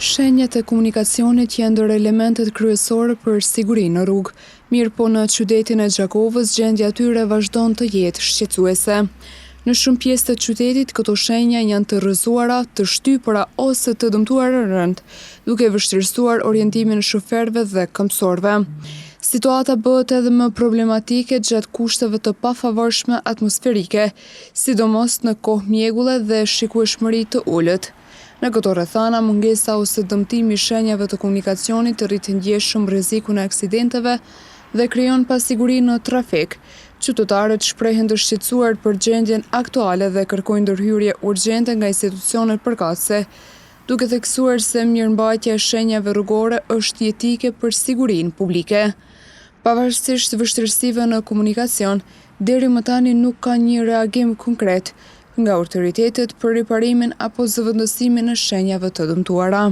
Shenjat e komunikacionit janë ndër elementet kryesore për sigurinë në rrugë, mirë po në qytetin e Gjakovës gjendja atyre vazhdon të jetë shqetësuese. Në shumë pjesë të qytetit këto shenja janë të rrëzuara, të shtypura ose të dëmtuara rënd, duke vështirësuar orientimin e shoferëve dhe këmbësorëve. Situata bëhet edhe më problematike gjatë kushteve të pafavorshme atmosferike, sidomos në kohë mjegulle dhe shikueshmëri të ulët. Në këto rrethana, mungesa ose dëmtimi i shenjave të komunikacionit rrit ndjeshëm rrezikun e aksidenteve dhe krijon pasiguri në trafik. Qytetarët shprehen të shqetësuar për gjendjen aktuale dhe kërkojnë ndërhyrje urgjente nga institucionet përkatëse, duke theksuar se mirëmbajtja e shenjave rrugore është jetike për sigurinë publike. Pavarësisht vështirësive në komunikacion, deri më tani nuk ka një reagim konkret nga autoritetet për riparimin apo zëvendësimin e shenjave të dëmtuara.